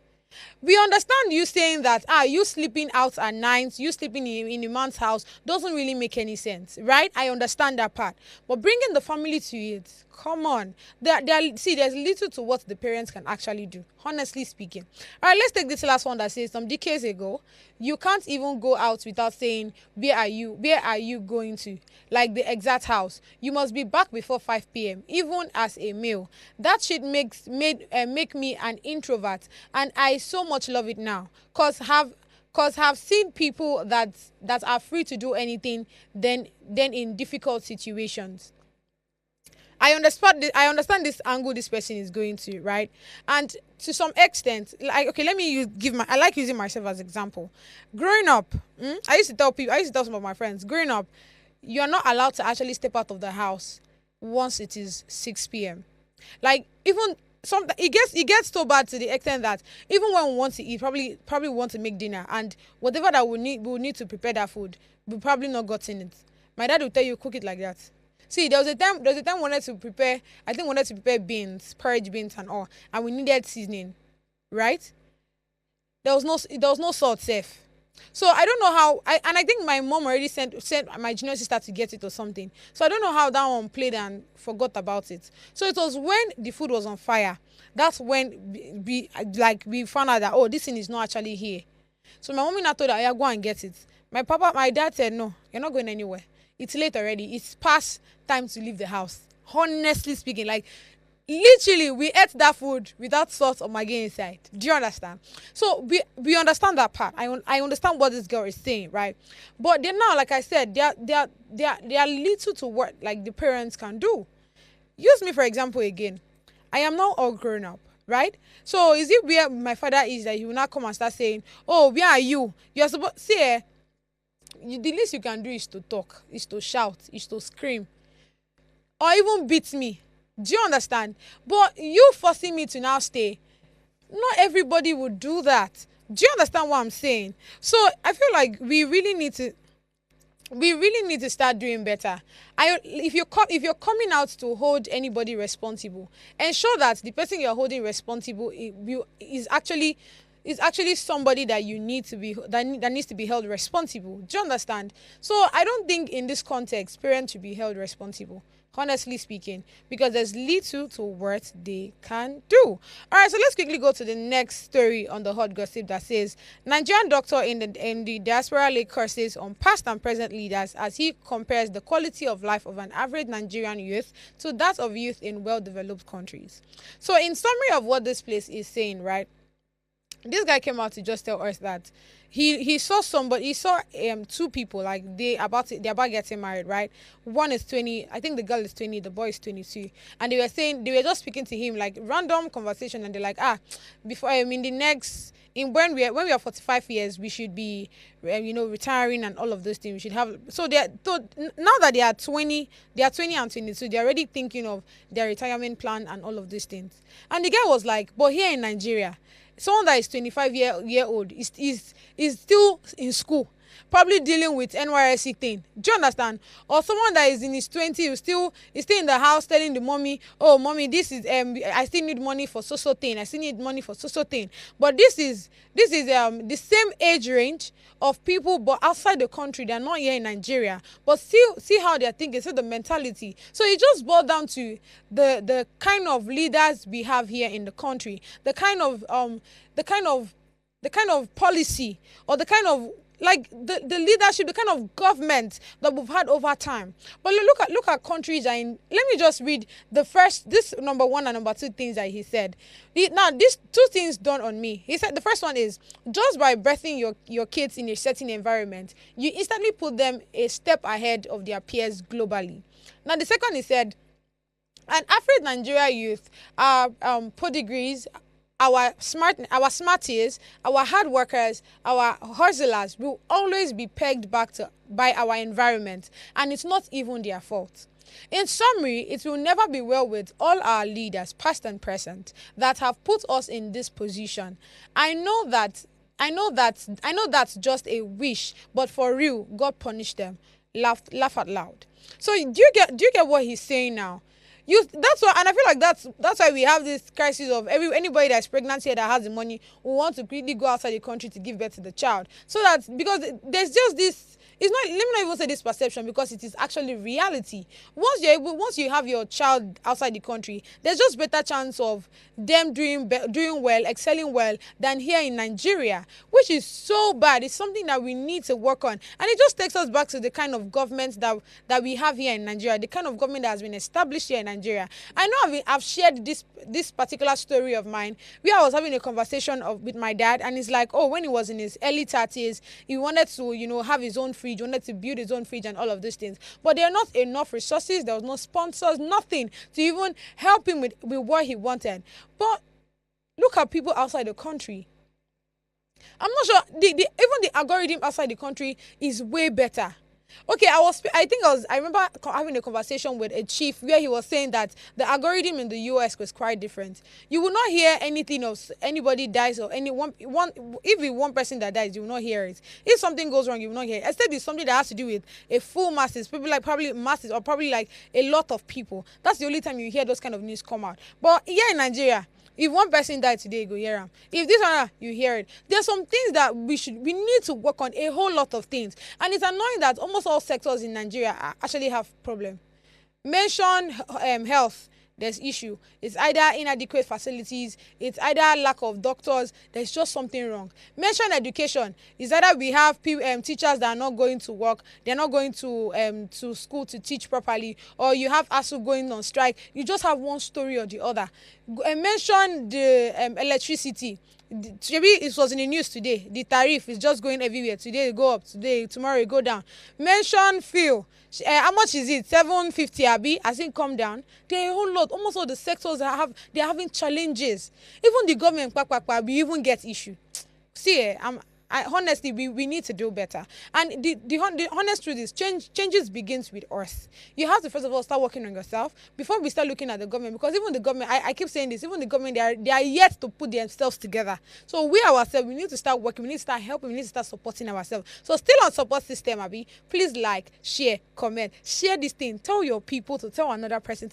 We understand you saying that you sleeping out at night, you sleeping in a man's house doesn't really make any sense, right? I understand that part. But bringing the family to it, Come on. See, there's little to what the parents can actually do, honestly speaking. All right, let's take this last one that says some decades ago, you can't even go out without saying, where are you? Where are you going to? Like the exact house. You must be back before 5 p.m., even as a male. That shit make me an introvert, and I so much love it now. Have seen people that are free to do anything then in difficult situations. I understand this angle this person is going to, right? And to some extent, like, okay, let me I like using myself as example. Growing up, I used to tell some of my friends, growing up, you're not allowed to actually step out of the house once it is 6 p.m. Like, even it gets so bad to the extent that even when we want to eat, probably want to make dinner, and whatever that we'll need to prepare that food, we probably not gotten it. My dad will tell you, cook it like that. See, there was a time wanted to prepare beans, porridge beans and all, and we needed seasoning, right? There was no salt safe. So I don't know how, I think my mom already sent my junior sister to get it or something. So I don't know how that one played and forgot about it. So it was when the food was on fire. That's when we found out that, oh, this thing is not actually here. So my mommy now told her, yeah, go and get it. My dad said, no, you're not going anywhere. It's late already. It's past time to leave the house. Honestly speaking, like, literally, we ate that food without salt or maggi inside. Do you understand? So we understand that part. I understand what this girl is saying, right? But then now, like I said, there are little to what like the parents can do. Use me for example again. I am now all grown up, right? So is it where my father is that he will not come and start saying, "Oh, where are you?" You're supposed see. The least you can do is to talk, is to shout, is to scream, or even beat me. Do you understand? But you forcing me to now stay, not everybody would do that. Do you understand what I'm saying? So I feel like we really need to start doing better. If you're coming out to hold anybody responsible, ensure that the person you're holding responsible is actually somebody that you need to be that needs to be held responsible. Do you understand? So I don't think in this context parents should be held responsible, honestly speaking, because there's little to what they can do. All right, so let's quickly go to the next story on the hot gossip that says Nigerian doctor in the diaspora lay curses on past and present leaders as he compares the quality of life of an average Nigerian youth to that of youth in well-developed countries. So in summary of what this place is saying, right? This guy came out to just tell us that he saw two people, like they're about getting married, right? One is 20, I think the girl is 20, the boy is 22, and they were just speaking to him like random conversation, and they're like, before when we are 45 years we should be retiring and all of those things. We should have, so now that they are 20 and 22, they're already thinking of their retirement plan and all of these things. And the guy was like, but here in Nigeria, someone that is 25 year old is still in school, probably dealing with NYSC thing. Do you understand? Or someone that is in his 20s is still in the house telling the mommy, "Oh, mommy, this is I still need money for so thing. I still need money for so thing." But this is the same age range of people, but outside the country. They're not here in Nigeria, but still see how they're thinking. So the mentality. So it just boils down to the kind of leaders we have here in the country, the kind of policy, or the kind of like the leadership, the kind of government that we've had over time. But look at countries that let me just read this number one and number two things that he said. Now these two things dawned on me. He said the first one is, just by birthing your kids in a certain environment, you instantly put them a step ahead of their peers globally. Now the second, he said, an average Nigeria youth are pedigrees, our smarties, our hard workers, our hustlers will always be pegged back by our environment, and it's not even their fault. In summary, it will never be well with all our leaders, past and present, that have put us in this position. I know that's just a wish, but for real, God punish them. Laugh out loud. So do you get what he's saying now? That's why, and I feel like that's why we have this crisis of anybody that's pregnant here that has the money will want to quickly go outside the country to give birth to the child. So that, because there's just this it's not, let me not even say this perception, because it is actually reality. Once you have your child outside the country, there's just better chance of them doing well, excelling well, than here in Nigeria, which is so bad. It's something that we need to work on, and it just takes us back to the kind of government that we have here in Nigeria, the kind of government that has been established here in Nigeria. I know I've shared this particular story of mine where I was having a conversation with my dad, and he's like, oh, when he was in his early 30s, he wanted to, have his own fridge, wanted to build his own fridge and all of these things. But there are not enough resources, there was no sponsors, nothing to even help him with what he wanted. But look at people outside the country. I'm not sure, even the algorithm outside the country is way better. Okay, I remember having a conversation with a chief where he was saying that the algorithm in the US was quite different. You will not hear anything of anybody dies, or if one person that dies, you will not hear it. If something goes wrong, you will not hear it. Except it's something that has to do with a full masses, people like probably masses, or probably like a lot of people. That's the only time you hear those kind of news come out. But here in Nigeria, if one person died today, you go hear him. If this one, you hear it. There's some things that we need to work on, a whole lot of things. And it's annoying that almost all sectors in Nigeria actually have problem. Mention health, there's issue. It's either inadequate facilities, it's either lack of doctors, there's just something wrong. Mention education, it's either we have teachers that are not going to work, they're not going to school to teach properly, or you have ASU going on strike. You just have one story or the other. Mention the electricity. Maybe it was in the news today. The tariff is just going everywhere. Today it go up, tomorrow it go down. Mention fuel. How much is it? 750 abi? Has it come down? There are a whole lot. Almost all the sectors they're having challenges. Even the government, we even get issue. See, honestly, we need to do better. And the honest truth is, changes begins with us. You have to first of all start working on yourself before we start looking at the government. Because even the government, I keep saying this, even the government, they are yet to put themselves together. So we ourselves, we need to start working. We need to start helping. We need to start supporting ourselves. So still on support system, Abi, please like, share, comment, share this thing. Tell your people to tell another person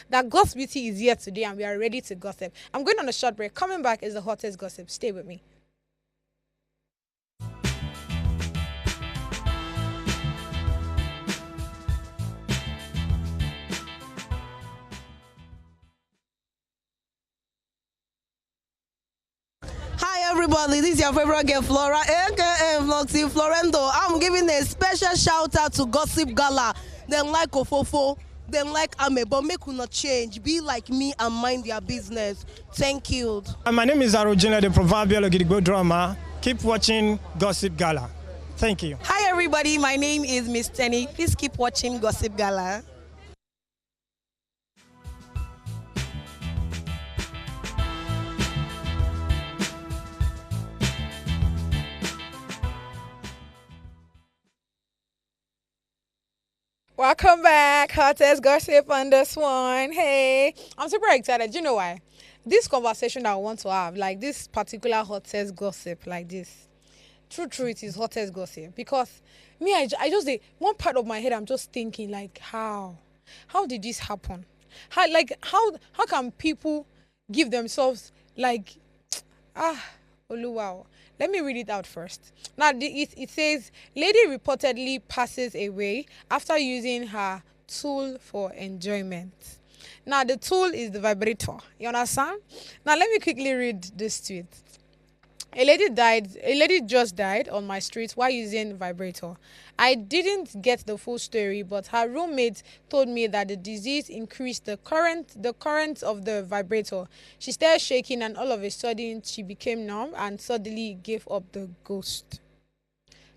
that God's beauty is here today, and we are ready to gossip. I'm going on a short break. Coming back is the hottest gossip. Stay with me. Hi everybody, this is your favorite girl Flora, aka Vloxy Florendo. I'm giving a special shout out to Gossip Gala. They like Ofofo, they like Ame, but make you not change. Be like me and mind their business. Thank you. My name is Arojina, the proverbial Ogidigbo drama. Keep watching Gossip Gala. Thank you. Hi everybody, my name is Miss Tenny. Please keep watching Gossip Gala. Welcome back, hottest gossip on this one. Hey, I'm super excited. You know why? This conversation that I want to have, like this particular hottest gossip, like this. True, it is hottest gossip, because me, I just one part of my head, I'm just thinking like, how did this happen? How can people give themselves like wow. Let me read it out first. Now, it says, lady reportedly passes away after using her tool for enjoyment. Now, the tool is the vibrator. You understand? Now, let me quickly read this tweet. A lady just died on my street while using vibrator. I didn't get the full story, but her roommate told me that the disease increased the current of the vibrator. She started shaking, and all of a sudden she became numb and suddenly gave up the ghost.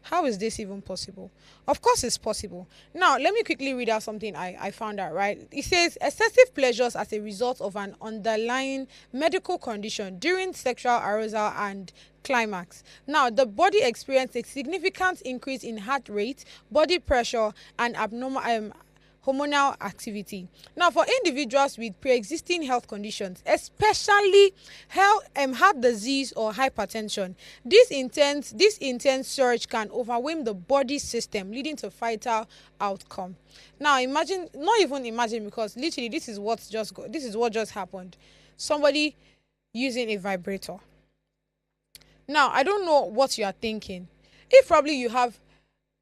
How is this even possible? Of course it's possible. Now, let me quickly read out something I found out, right? It says, excessive pleasures as a result of an underlying medical condition during sexual arousal and climax. Now, the body experienced a significant increase in heart rate, body pressure, and abnormal hormonal activity. Now, for individuals with pre-existing health conditions, especially heart disease or hypertension, this intense surge can overwhelm the body system, leading to fatal outcome. Now, not even imagine, because literally this is what just happened. Somebody using a vibrator. Now, I don't know what you are thinking. If probably you have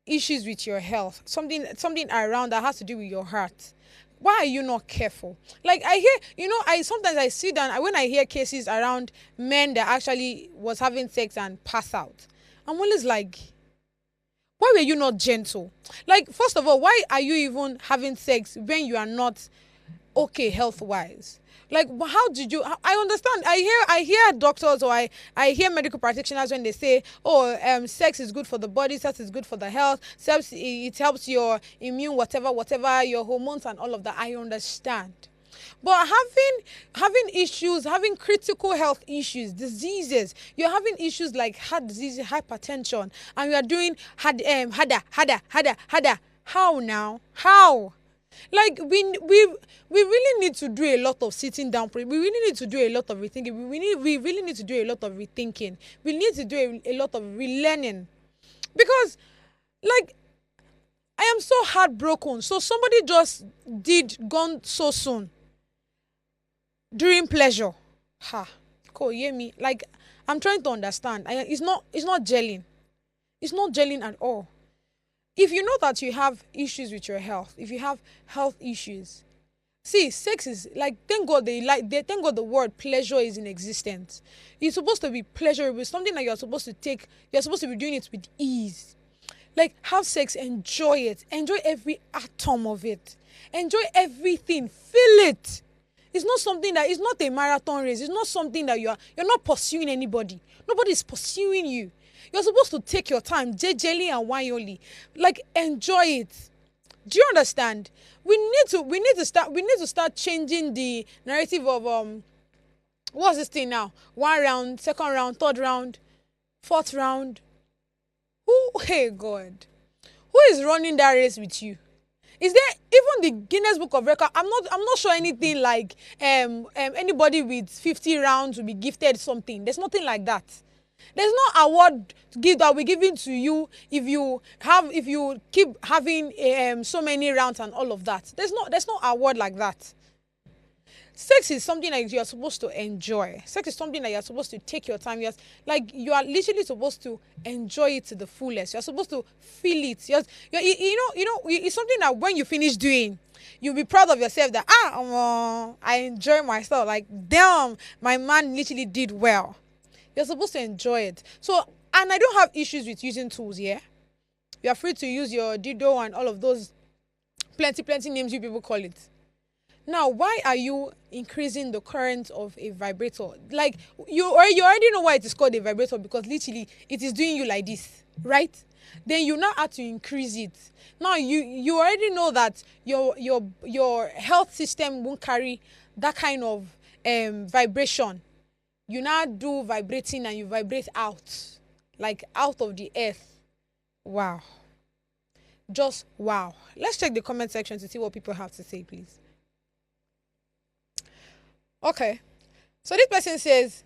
issues with your health, something around that has to do with your heart, why are you not careful? Like I hear, I sometimes I sit down when I hear cases around men that actually was having sex and pass out. I'm always like, why were you not gentle? Like, first of all, why are you even having sex when you are not okay health wise? Like, how did you? I understand. I hear doctors, or I hear medical practitioners when they say, oh, sex is good for the body, sex is good for the health, sex, it helps your immune, whatever, your hormones and all of that. I understand. But having issues, having critical health issues, diseases, you're having issues like heart disease, hypertension, and you are doing harder. How now? How? Like we really need to do a lot of sitting down. We really need to do a lot of rethinking. We really need to do a lot of rethinking. We need to do a lot of relearning, because like I am so heartbroken. So somebody just did gone so soon during pleasure. Ha, cool, hear me. Like I'm trying to understand. It's not gelling. It's not gelling at all. If you know that you have issues with your health, if you have health issues, see, sex is like, thank God thank God the word pleasure is in existence. It's supposed to be pleasurable, something that you're supposed to be doing it with ease. Like, have sex, enjoy it, enjoy every atom of it, enjoy everything, feel it. It's not something that, it's not a marathon race. It's not something that you're not pursuing anybody. Nobody is pursuing you. You're supposed to take your time, jelly and wine only. Like, enjoy it. Do you understand? We need to start changing the narrative of what's this thing now? 1 round, 2nd round, 3rd round, 4th round. Hey God, who is running that race with you? Is there even the Guinness Book of Record? I'm not sure anything like anybody with 50 rounds will be gifted something. There's nothing like that. There's no award that will be given to you if you keep having so many rounds and all of that. There's no award like that. Sex is something that you're supposed to enjoy. Sex is something that you're supposed to take your time. You are literally supposed to enjoy it to the fullest. You're supposed to feel it. It's something that when you finish doing, you'll be proud of yourself that I enjoy myself. Like, damn, my man literally did well. You're supposed to enjoy it. So, and I don't have issues with using tools, yeah? You're free to use your dildo and all of those plenty names you people call it. Now, why are you increasing the current of a vibrator? Like, you already know why it is called a vibrator, because literally it is doing you like this, right? Then you now have to increase it. Now, you already know that your health system won't carry that kind of vibration. You now do vibrating and you vibrate out, like out of the earth. Wow. Just wow. Let's check the comment section to see what people have to say, please. Okay. So this person says,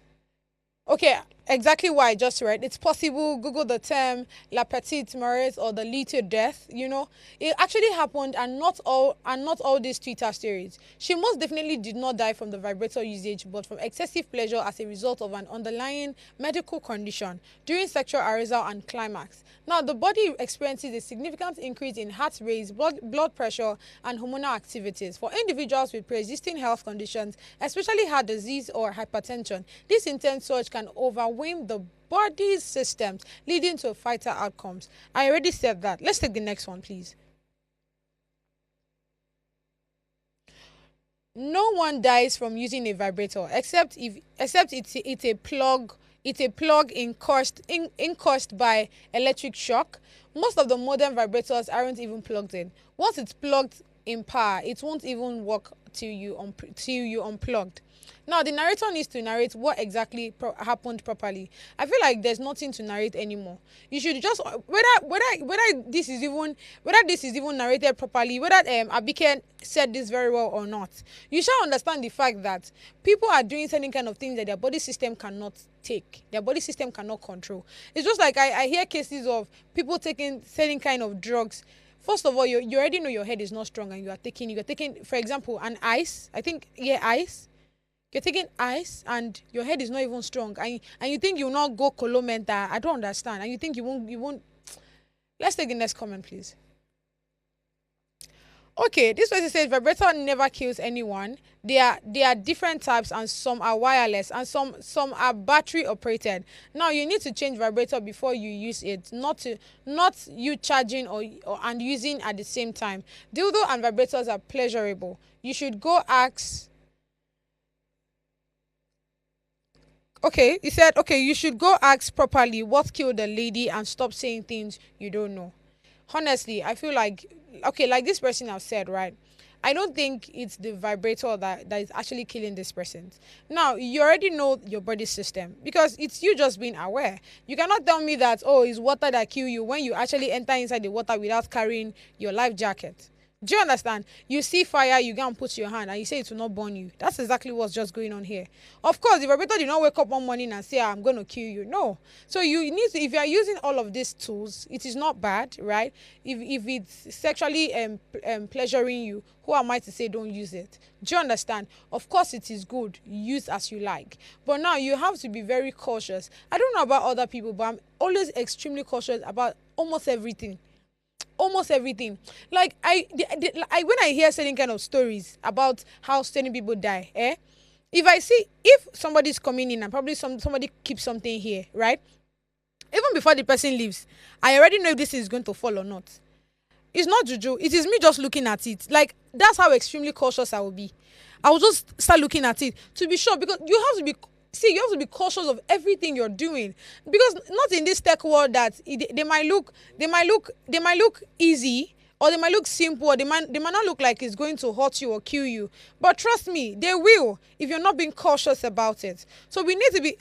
okay, exactly why I just read. It's possible. Google the term la petite mort or the little death. It actually happened, and not all these Twitter stories. She most definitely did not die from the vibrator usage, but from excessive pleasure as a result of an underlying medical condition during sexual arousal and climax. Now, the body experiences a significant increase in heart rate, blood pressure, and hormonal activities. For individuals with pre-existing health conditions, especially heart disease or hypertension, this intense surge can overwhelm the body's systems, leading to fatal outcomes. I already said that. Let's take the next one, please. No one dies from using a vibrator except it's a plug. It's a plug caused by electric shock. Most of the modern vibrators aren't even plugged in. Once it's plugged in power, it won't even work till you unplugged. Now, the narrator needs to narrate what exactly happened properly. I feel like there's nothing to narrate anymore. You should just whether this is even narrated properly, whether Abike said this very well or not. You shall understand the fact that people are doing certain kind of things that their body system cannot take, their body system cannot control. It's just like I hear cases of people taking certain kind of drugs. First of all, you already know your head is not strong, and you're taking, for example, an ice. I think, yeah, ice. You're taking ice and your head is not even strong, and you think you will not go colomenta. I don't understand. And you think you won't Let's take the next comment, please. Okay, this person says vibrator never kills anyone. There are different types, and some are wireless and some are battery operated. Now you need to change vibrator before you use it, not you charging or and using at the same time. Dildo and vibrators are pleasurable. You should go ask. Okay, he said, okay, you should go ask properly what killed the lady and stop saying things you don't know. Honestly, I feel like, okay, like this person have said, right? I don't think it's the vibrator that is actually killing this person. Now, you already know your body system because it's you just being aware. You cannot tell me that, oh, it's water that kill you when you actually enter inside the water without carrying your life jacket. Do you understand? You see fire, you go and put your hand and you say it will not burn you. That's exactly what's just going on here. Of course, the vibrator did not wake up one morning and say, I'm going to kill you. No. So you need to, if you are using all of these tools, it is not bad, right? If it's sexually pleasuring you, who am I to say don't use it? Do you understand? Of course, it is good. Use as you like. But now you have to be very cautious. I don't know about other people, but I'm always extremely cautious about almost everything. Almost everything. Like when I hear certain kind of stories about how certain people die, if somebody's coming in and probably somebody keeps something here, right? Even before the person leaves, I already know if this is going to fall or not. It's not juju. It is me just looking at it. Like that's how extremely cautious I will be. I will just start looking at it to be sure, because you have to be cautious of everything you're doing, because not in this tech world that they might look easy, or they might look simple, or they might not look like it's going to hurt you or kill you. But trust me, they will if you're not being cautious about it. So we need to be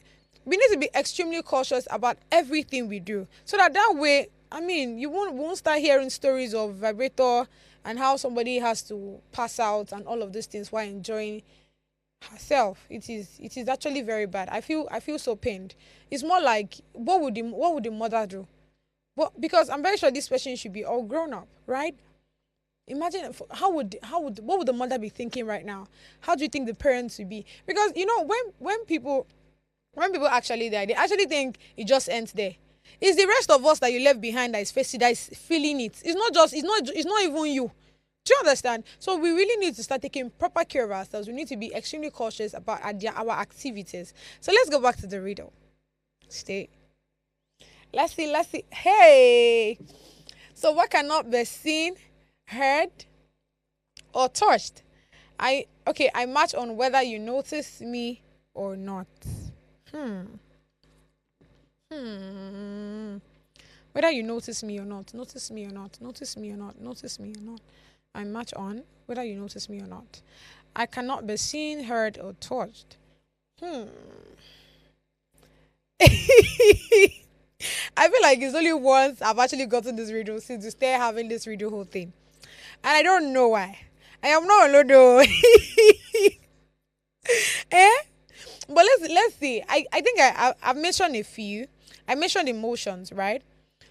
extremely cautious about everything we do, so that way, I mean, you won't start hearing stories of vibrator and how somebody has to pass out and all of these things while enjoying herself. It is actually very bad. I feel so pained. It's more like what would the mother do? Well, because I'm very sure this person should be all grown up, right? Imagine what would the mother be thinking right now? How do you think the parents would be? Because when people actually die, they actually think it just ends there. It's the rest of us that you left behind that is feeling it. It's not even you. Do you understand? So we really need to start taking proper care of ourselves. We need to be extremely cautious about our activities. So let's go back to the riddle. Stay. Let's see. Hey! So what cannot be seen, heard, or touched? I match on whether you notice me or not. Whether you notice me or not. Notice me or not. Notice me or not. Notice me or not. I match on whether you notice me or not. I cannot be seen, heard, or touched. I feel like it's only once I've actually gotten this riddle since we started having this riddle whole thing. And I don't know why. I am not alone though. But let's see. I think I've mentioned a few. I mentioned emotions, right?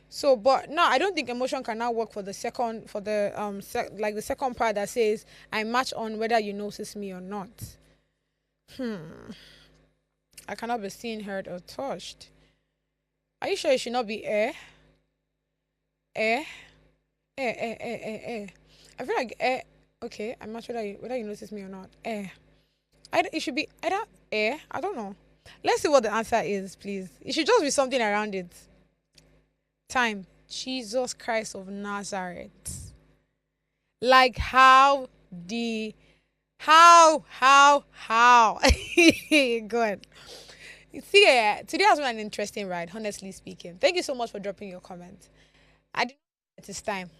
So, but no, I don't think emotion can now work for the second part that says I match on whether you notice me or not. I cannot be seen, heard, or touched. Are you sure it should not be air? I feel like air. Okay, I'm not sure whether you notice me or not. Air. It should be either air. I don't know. Let's see what the answer is, please. It should just be something around it. Time. Jesus Christ of Nazareth. Like how? Good. See, today has been an interesting ride, honestly speaking. Thank you so much for dropping your comment. I didn't know it is time.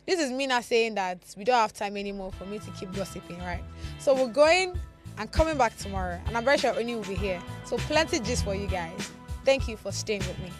This is me now saying that we don't have time anymore for me to keep gossiping, right? So we're going and coming back tomorrow, and I'm very sure Oni will be here. So plenty gist for you guys. Thank you for staying with me.